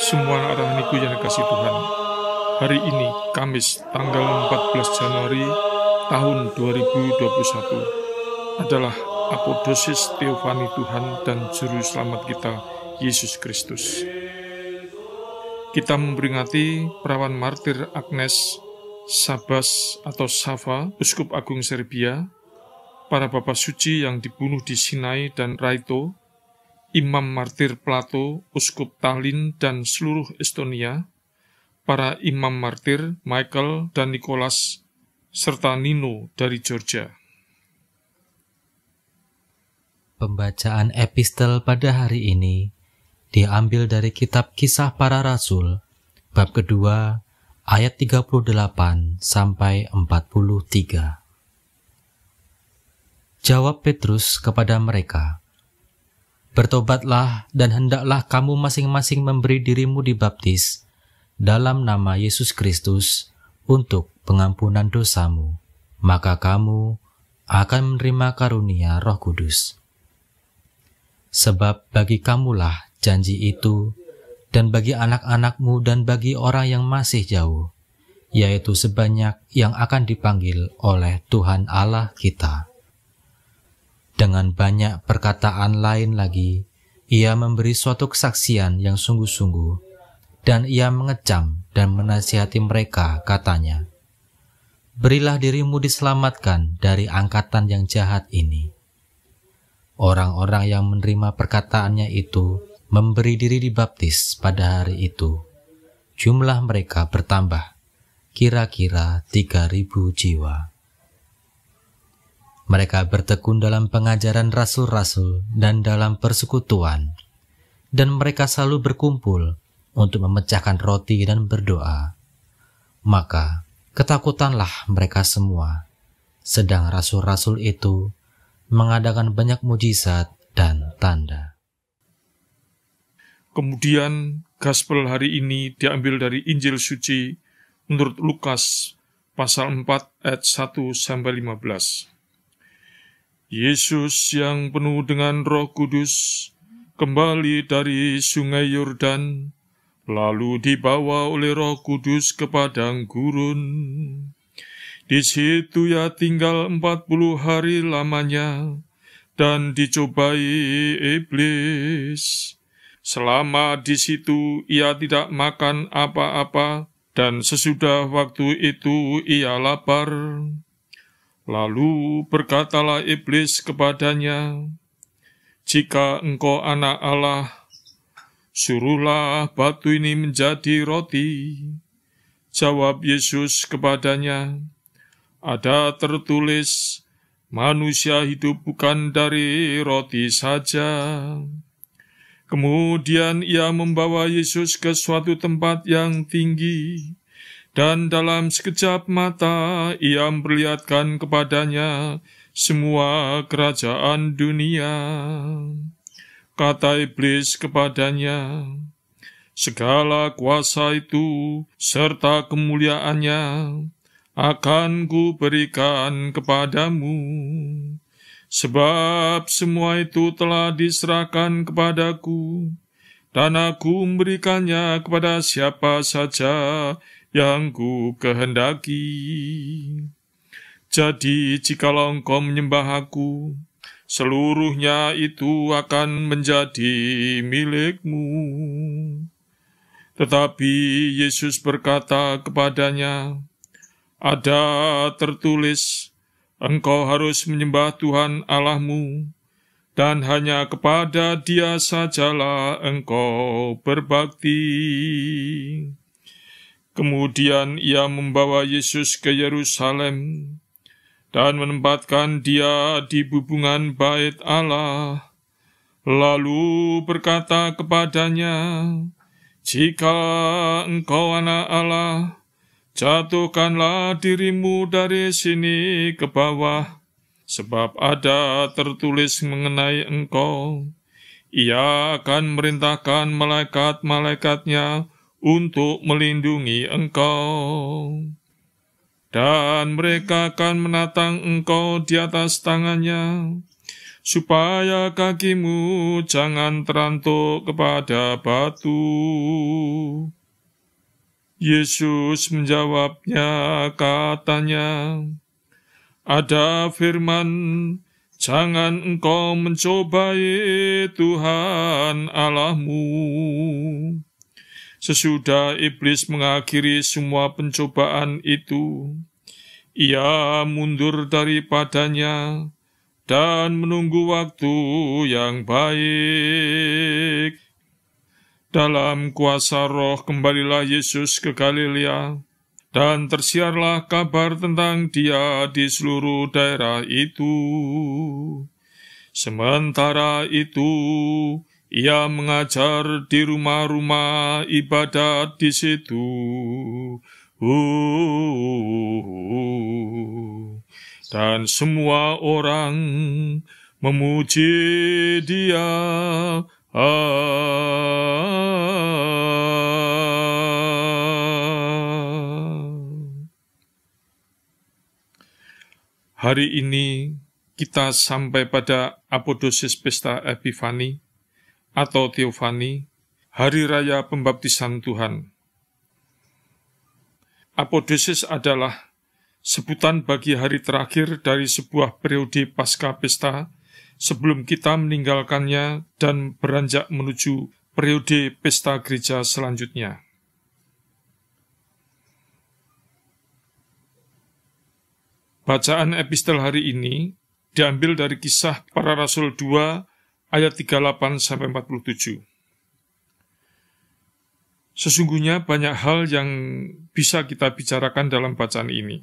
Semua arahaniku yang dikasih Tuhan. Hari ini, Kamis, tanggal 14 Januari tahun 2021, adalah Apodosis Theophani Tuhan dan Juru Selamat kita, Yesus Kristus. Kita memperingati perawan martir Agnes Sabas atau Sava, Uskup Agung Serbia, para Bapak Suci yang dibunuh di Sinai dan Raito, Imam Martir Plato, Uskup Tallinn dan seluruh Estonia, para Imam Martir Michael dan Nicholas, serta Nino dari Georgia. Pembacaan epistel pada hari ini diambil dari kitab Kisah Para Rasul, bab kedua, ayat 38 sampai 43. Jawab Petrus kepada mereka, "Bertobatlah dan hendaklah kamu masing-masing memberi dirimu dibaptis dalam nama Yesus Kristus untuk pengampunan dosamu, maka kamu akan menerima karunia Roh Kudus. Sebab bagi kamulah janji itu, dan bagi anak-anakmu dan bagi orang yang masih jauh, yaitu sebanyak yang akan dipanggil oleh Tuhan Allah kita." Dengan banyak perkataan lain lagi, ia memberi suatu kesaksian yang sungguh-sungguh, dan ia mengecam dan menasihati mereka, katanya, "Berilah dirimu diselamatkan dari angkatan yang jahat ini." Orang-orang yang menerima perkataannya itu memberi diri dibaptis pada hari itu. Jumlah mereka bertambah, kira-kira 3.000 jiwa. Mereka bertekun dalam pengajaran rasul-rasul dan dalam persekutuan, dan mereka selalu berkumpul untuk memecahkan roti dan berdoa. Maka ketakutanlah mereka semua, sedang rasul-rasul itu mengadakan banyak mujizat dan tanda. Kemudian, Gospel hari ini diambil dari Injil Suci menurut Lukas, pasal 4 ayat 1-15. Yesus yang penuh dengan Roh Kudus kembali dari sungai Yordan, lalu dibawa oleh Roh Kudus ke padang gurun. Di situ ia tinggal 40 hari lamanya dan dicobai iblis. Selama di situ ia tidak makan apa-apa, dan sesudah waktu itu ia lapar. Lalu berkatalah iblis kepadanya, "Jika engkau anak Allah, suruhlah batu ini menjadi roti." Jawab Yesus kepadanya, "Ada tertulis, manusia hidup bukan dari roti saja." Kemudian ia membawa Yesus ke suatu tempat yang tinggi, dan dalam sekejap mata ia memperlihatkan kepadanya semua kerajaan dunia. Kata iblis kepadanya, "Segala kuasa itu serta kemuliaannya akan kuberikan kepadamu, sebab semua itu telah diserahkan kepadaku, dan aku memberikannya kepada siapa saja yang ku kehendaki. Jadi jikalau engkau menyembah aku, seluruhnya itu akan menjadi milikmu." Tetapi Yesus berkata kepadanya, "Ada tertulis, engkau harus menyembah Tuhan Allahmu, dan hanya kepada Dia sajalah engkau berbakti." Kemudian ia membawa Yesus ke Yerusalem dan menempatkan Dia di bubungan bait Allah. Lalu berkata kepadanya, "Jika engkau anak Allah, jatuhkanlah dirimu dari sini ke bawah, sebab ada tertulis mengenai engkau, Ia akan merintahkan malaikat-malaikatnya untuk melindungi engkau, dan mereka akan menatang engkau di atas tangannya, supaya kakimu jangan terantuk kepada batu. Yesus menjawabnya, katanya, ada firman, jangan engkau mencobai Tuhan Allahmu. Sesudah iblis mengakhiri semua pencobaan itu, ia mundur daripadanya dan menunggu waktu yang baik. Dalam kuasa Roh kembalilah Yesus ke Galilea, dan tersiarlah kabar tentang Dia di seluruh daerah itu. Sementara itu, ia mengajar di rumah-rumah ibadat di situ. Dan semua orang memuji Dia. Hari ini kita sampai pada apodosis pesta Epifani atau Teofani, hari raya pembaptisan Tuhan. Apodosis adalah sebutan bagi hari terakhir dari sebuah periode pasca pesta sebelum kita meninggalkannya dan beranjak menuju periode pesta gereja selanjutnya. Bacaan epistel hari ini diambil dari Kisah Para Rasul 2 ayat 38-47. Sesungguhnya banyak hal yang bisa kita bicarakan dalam bacaan ini.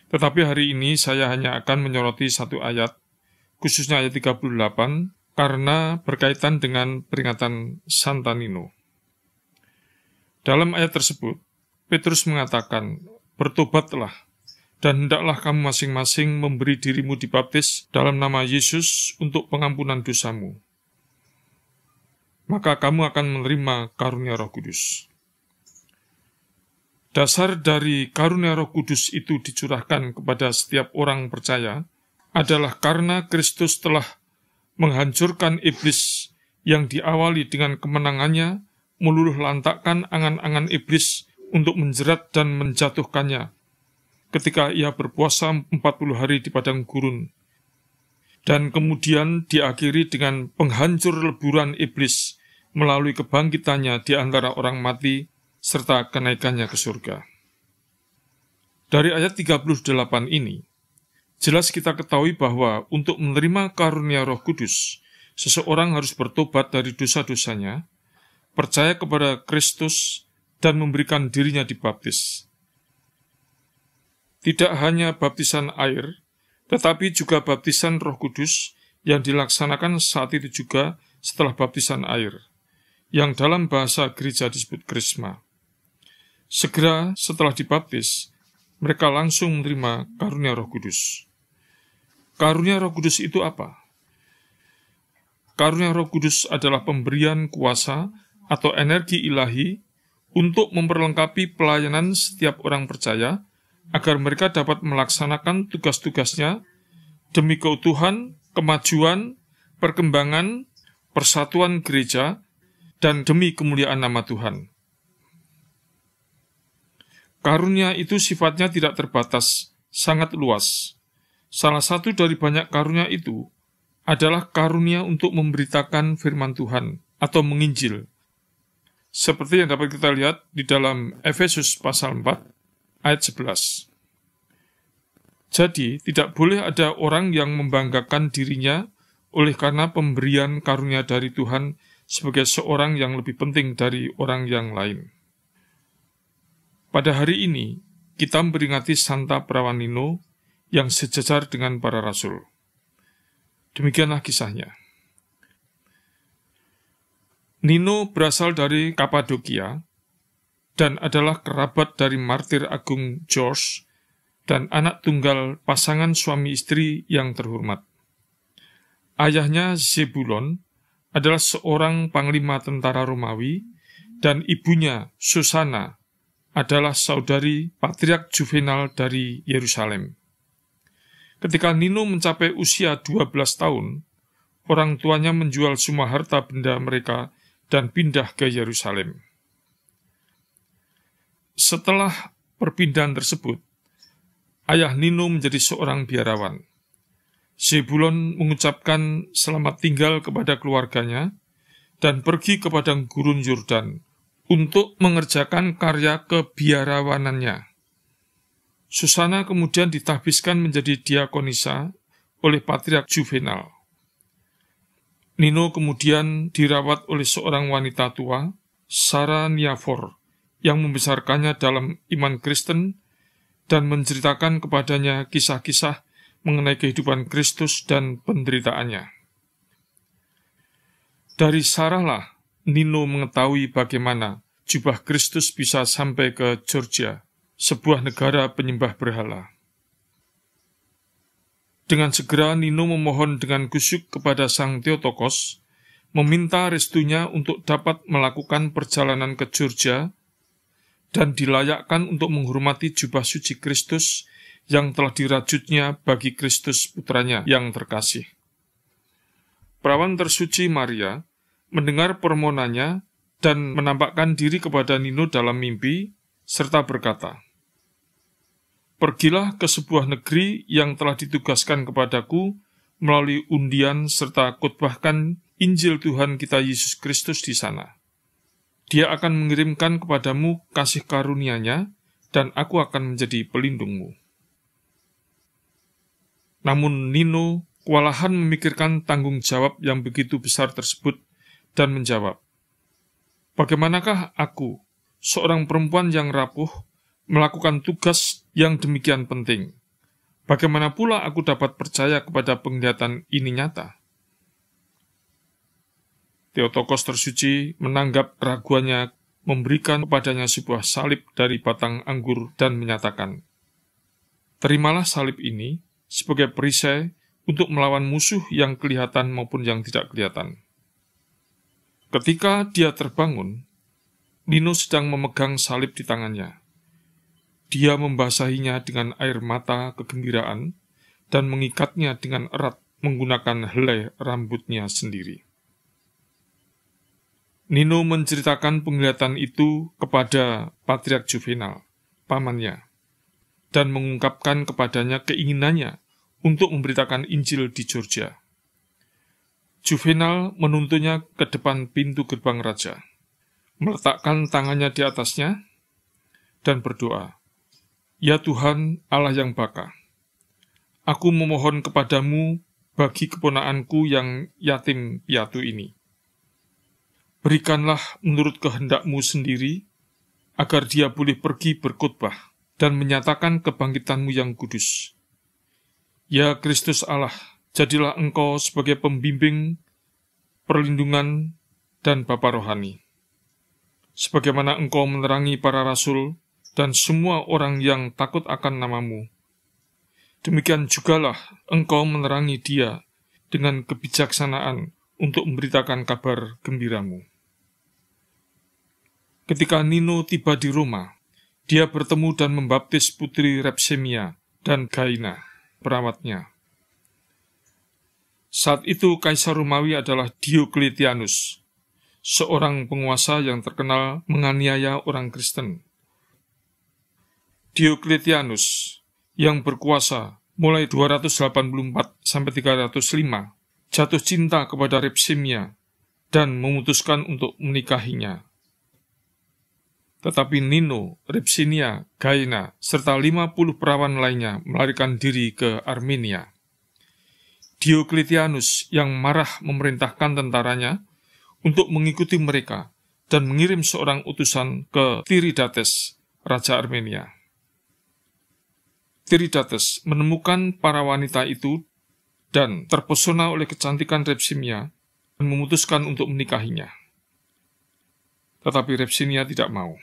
Tetapi hari ini saya hanya akan menyoroti satu ayat, khususnya ayat 38, karena berkaitan dengan peringatan Santa Nino. Dalam ayat tersebut, Petrus mengatakan, bertobatlah, dan hendaklah kamu masing-masing memberi dirimu dibaptis dalam nama Yesus untuk pengampunan dosamu. Maka kamu akan menerima karunia Roh Kudus. Dasar dari karunia Roh Kudus itu dicurahkan kepada setiap orang percaya adalah karena Kristus telah menghancurkan iblis yang diawali dengan kemenangannya, meluluh lantakkan angan-angan iblis untuk menjerat dan menjatuhkannya ketika ia berpuasa 40 hari di padang gurun. Dan kemudian diakhiri dengan penghancur leburan iblis melalui kebangkitannya di antara orang mati serta kenaikannya ke surga. Dari ayat 38 ini, jelas kita ketahui bahwa untuk menerima karunia Roh Kudus, seseorang harus bertobat dari dosa-dosanya, percaya kepada Kristus, dan memberikan dirinya dibaptis. Tidak hanya baptisan air, tetapi juga baptisan Roh Kudus yang dilaksanakan saat itu juga setelah baptisan air, yang dalam bahasa gereja disebut krisma. Segera setelah dibaptis, mereka langsung menerima karunia Roh Kudus. Karunia Roh Kudus itu apa? Karunia Roh Kudus adalah pemberian kuasa atau energi ilahi untuk memperlengkapi pelayanan setiap orang percaya agar mereka dapat melaksanakan tugas-tugasnya demi keutuhan, kemajuan, perkembangan, persatuan gereja, dan demi kemuliaan nama Tuhan. Karunia itu sifatnya tidak terbatas, sangat luas. Salah satu dari banyak karunia itu adalah karunia untuk memberitakan firman Tuhan atau menginjil. Seperti yang dapat kita lihat di dalam Efesus pasal 4 ayat 11. Jadi, tidak boleh ada orang yang membanggakan dirinya oleh karena pemberian karunia dari Tuhan sebagai seorang yang lebih penting dari orang yang lain. Pada hari ini, kita memperingati Santa Perawan Nino yang sejajar dengan para rasul. Demikianlah kisahnya. Nino berasal dari Kapadokia dan adalah kerabat dari martir agung George dan anak tunggal pasangan suami istri yang terhormat. Ayahnya Zebulon adalah seorang panglima tentara Romawi dan ibunya Susana adalah saudari Patriark Juvenal dari Yerusalem. Ketika Nino mencapai usia 12 tahun, orang tuanya menjual semua harta benda mereka dan pindah ke Yerusalem. Setelah perpindahan tersebut, ayah Nino menjadi seorang biarawan. Zebulon mengucapkan selamat tinggal kepada keluarganya dan pergi ke padang gurun Yordan untuk mengerjakan karya kebiarawanannya. Susana kemudian ditahbiskan menjadi diakonisa oleh Patriark Juvenal. Nino kemudian dirawat oleh seorang wanita tua, Sarah Niafor, yang membesarkannya dalam iman Kristen dan menceritakan kepadanya kisah-kisah mengenai kehidupan Kristus dan penderitaannya. Dari Sarah lah Nino mengetahui bagaimana jubah Kristus bisa sampai ke Georgia, sebuah negara penyembah berhala. Dengan segera Nino memohon dengan kusyuk kepada Sang Theotokos, meminta restunya untuk dapat melakukan perjalanan ke Georgia dan dilayakkan untuk menghormati jubah suci Kristus yang telah dirajutnya bagi Kristus putranya yang terkasih. Perawan tersuci Maria mendengar permohonannya dan menampakkan diri kepada Nino dalam mimpi, serta berkata, "Pergilah ke sebuah negeri yang telah ditugaskan kepadaku melalui undian serta khotbahkan Injil Tuhan kita Yesus Kristus di sana. Dia akan mengirimkan kepadamu kasih karunia-Nya dan aku akan menjadi pelindungmu." Namun Nino kewalahan memikirkan tanggung jawab yang begitu besar tersebut dan menjawab, "Bagaimanakah aku, seorang perempuan yang rapuh, melakukan tugas yang demikian penting? Bagaimana pula aku dapat percaya kepada penglihatan ini nyata?" Theotokos tersuci menanggap keraguannya, memberikan kepadanya sebuah salib dari batang anggur dan menyatakan, "Terimalah salib ini sebagai perisai untuk melawan musuh yang kelihatan maupun yang tidak kelihatan." Ketika dia terbangun, Nino sedang memegang salib di tangannya. Dia membasahinya dengan air mata kegembiraan dan mengikatnya dengan erat menggunakan helai rambutnya sendiri. Nino menceritakan penglihatan itu kepada Patriark Juvenal, pamannya, dan mengungkapkan kepadanya keinginannya untuk memberitakan Injil di Georgia. Juvenal menuntunnya ke depan pintu gerbang raja, meletakkan tangannya di atasnya, dan berdoa, "Ya Tuhan Allah yang baka, aku memohon kepadamu bagi keponakanku yang yatim piatu ini. Berikanlah menurut kehendak-Mu sendiri, agar dia boleh pergi berkhotbah dan menyatakan kebangkitan-Mu yang kudus. Ya Kristus Allah, jadilah Engkau sebagai pembimbing, perlindungan, dan Bapa rohani. Sebagaimana Engkau menerangi para rasul dan semua orang yang takut akan nama-Mu, demikian jugalah Engkau menerangi dia dengan kebijaksanaan untuk memberitakan kabar gembira-Mu." Ketika Nino tiba di Roma, dia bertemu dan membaptis putri Repsemia dan Gaina, perawatnya. Saat itu Kaisar Romawi adalah Diokletianus, seorang penguasa yang terkenal menganiaya orang Kristen. Diokletianus yang berkuasa mulai 284 sampai 305 jatuh cinta kepada Repsemia dan memutuskan untuk menikahinya. Tetapi Nino, Repsinia, Gaina, serta 50 perawan lainnya melarikan diri ke Armenia. Diokletianus yang marah memerintahkan tentaranya untuk mengikuti mereka dan mengirim seorang utusan ke Tiridates, Raja Armenia. Tiridates menemukan para wanita itu dan terpesona oleh kecantikan Repsinia dan memutuskan untuk menikahinya. Tetapi Repsinia tidak mau.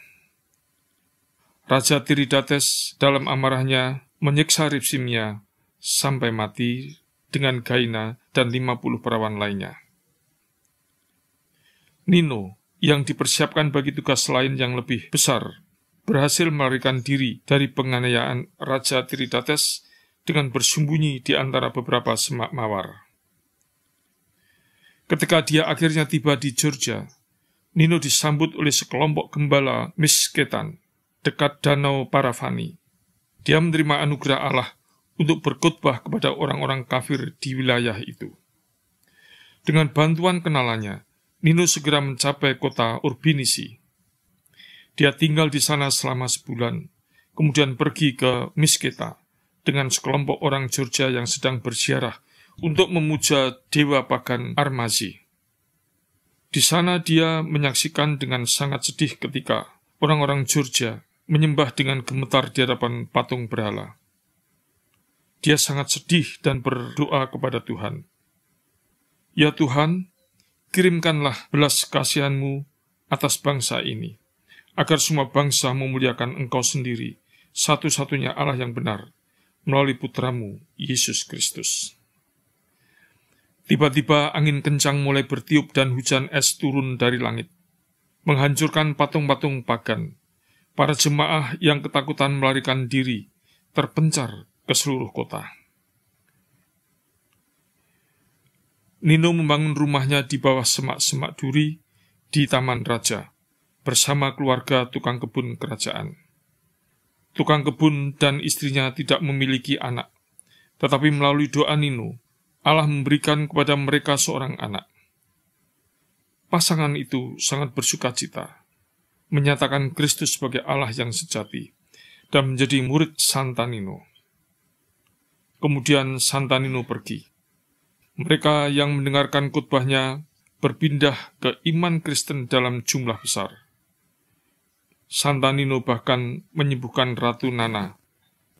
Raja Tiridates dalam amarahnya menyiksa Repsinia sampai mati dengan Gaina dan 50 perawan lainnya. Nino, yang dipersiapkan bagi tugas lain yang lebih besar, berhasil melarikan diri dari penganiayaan Raja Tiridates dengan bersembunyi di antara beberapa semak mawar. Ketika dia akhirnya tiba di Georgia, Nino disambut oleh sekelompok gembala misketan dekat Danau Paravani. Dia menerima anugerah Allah untuk berkhotbah kepada orang-orang kafir di wilayah itu. Dengan bantuan kenalannya, Nino segera mencapai kota Urbinisi. Dia tinggal di sana selama sebulan, kemudian pergi ke Misketa dengan sekelompok orang Georgia yang sedang berziarah untuk memuja dewa pagan Armazi. Di sana dia menyaksikan dengan sangat sedih ketika orang-orang Georgia menyembah dengan gemetar di hadapan patung berhala. Dia sangat sedih dan berdoa kepada Tuhan. Ya Tuhan, kirimkanlah belas kasihan-Mu atas bangsa ini, agar semua bangsa memuliakan Engkau sendiri, satu-satunya Allah yang benar, melalui Putra-Mu, Yesus Kristus. Tiba-tiba angin kencang mulai bertiup dan hujan es turun dari langit, menghancurkan patung-patung pagan. Para jemaah yang ketakutan melarikan diri terpencar ke seluruh kota. Nino membangun rumahnya di bawah semak-semak duri di Taman Raja, bersama keluarga tukang kebun kerajaan. Tukang kebun dan istrinya tidak memiliki anak, tetapi melalui doa Nino, Allah memberikan kepada mereka seorang anak. Pasangan itu sangat bersukacita, menyatakan Kristus sebagai Allah yang sejati, dan menjadi murid Santa Nino. Kemudian Santa Nino pergi. Mereka yang mendengarkan khotbahnya berpindah ke iman Kristen dalam jumlah besar. Santa Nino bahkan menyembuhkan Ratu Nana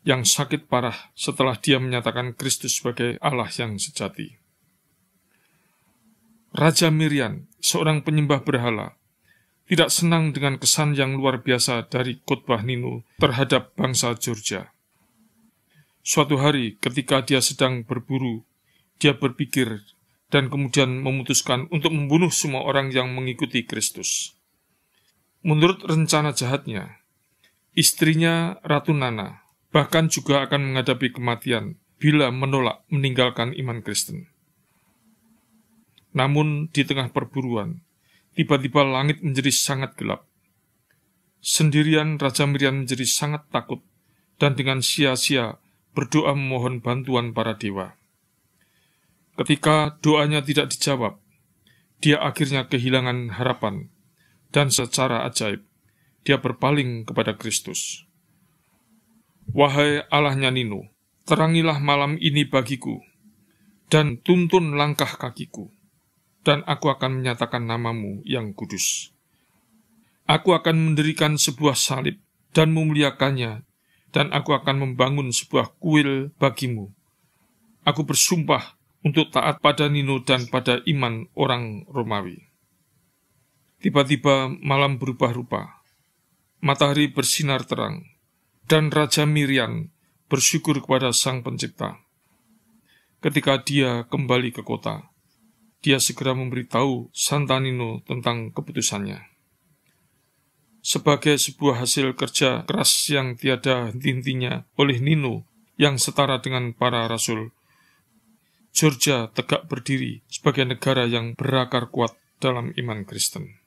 yang sakit parah setelah dia menyatakan Kristus sebagai Allah yang sejati. Raja Mirian, seorang penyembah berhala, tidak senang dengan kesan yang luar biasa dari khotbah Nino terhadap bangsa Georgia. Suatu hari ketika dia sedang berburu, dia berpikir dan kemudian memutuskan untuk membunuh semua orang yang mengikuti Kristus. Menurut rencana jahatnya, istrinya Ratu Nana bahkan juga akan menghadapi kematian bila menolak meninggalkan iman Kristen. Namun di tengah perburuan, tiba-tiba langit menjadi sangat gelap. Sendirian Raja Mirian menjadi sangat takut dan dengan sia-sia berdoa memohon bantuan para dewa. Ketika doanya tidak dijawab, dia akhirnya kehilangan harapan dan secara ajaib dia berpaling kepada Kristus. Wahai Allahnya Nino, terangilah malam ini bagiku, dan tuntun langkah kakiku, dan aku akan menyatakan namamu yang kudus. Aku akan mendirikan sebuah salib dan memuliakannya, dan aku akan membangun sebuah kuil bagimu. Aku bersumpah untuk taat pada Nino dan pada iman orang Romawi. Tiba-tiba malam berubah rupa, matahari bersinar terang, dan Raja Mirian bersyukur kepada Sang Pencipta. Ketika dia kembali ke kota, dia segera memberitahu Santa Nino tentang keputusannya. Sebagai sebuah hasil kerja keras yang tiada henti-hentinya oleh Nino yang setara dengan para rasul, Georgia tegak berdiri sebagai negara yang berakar kuat dalam iman Kristen.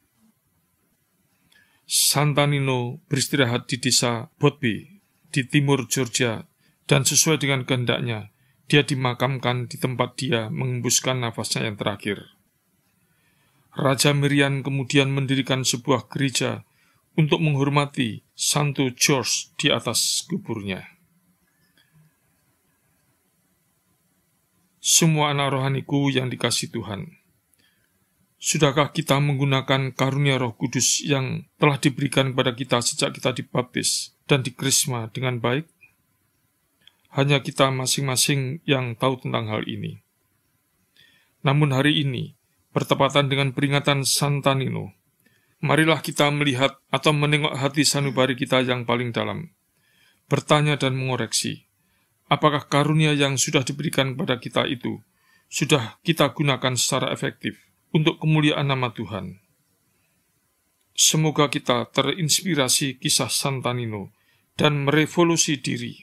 Santa Nino beristirahat di desa Botby di timur Georgia, dan sesuai dengan kehendaknya, dia dimakamkan di tempat dia mengembuskan nafasnya yang terakhir. Raja Mirian kemudian mendirikan sebuah gereja untuk menghormati Santo George di atas kuburnya. Semua anak rohaniku yang dikasihi Tuhan, sudahkah kita menggunakan karunia Roh Kudus yang telah diberikan kepada kita sejak kita dibaptis dan dikrisma dengan baik? Hanya kita masing-masing yang tahu tentang hal ini. Namun hari ini, bertepatan dengan peringatan Santa Nino, marilah kita melihat atau menengok hati sanubari kita yang paling dalam, bertanya dan mengoreksi, apakah karunia yang sudah diberikan kepada kita itu sudah kita gunakan secara efektif untuk kemuliaan nama Tuhan. Semoga kita terinspirasi kisah Santa Nino dan merevolusi diri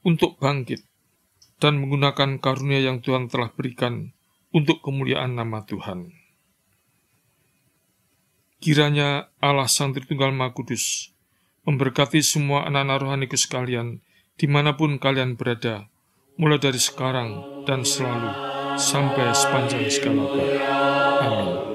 untuk bangkit dan menggunakan karunia yang Tuhan telah berikan untuk kemuliaan nama Tuhan. Kiranya Allah Sang Tritunggal Maha Kudus memberkati semua anak-anak rohaniku sekalian, dimanapun kalian berada, mulai dari sekarang dan selalu, sampai sepanjang segala abad. Amin.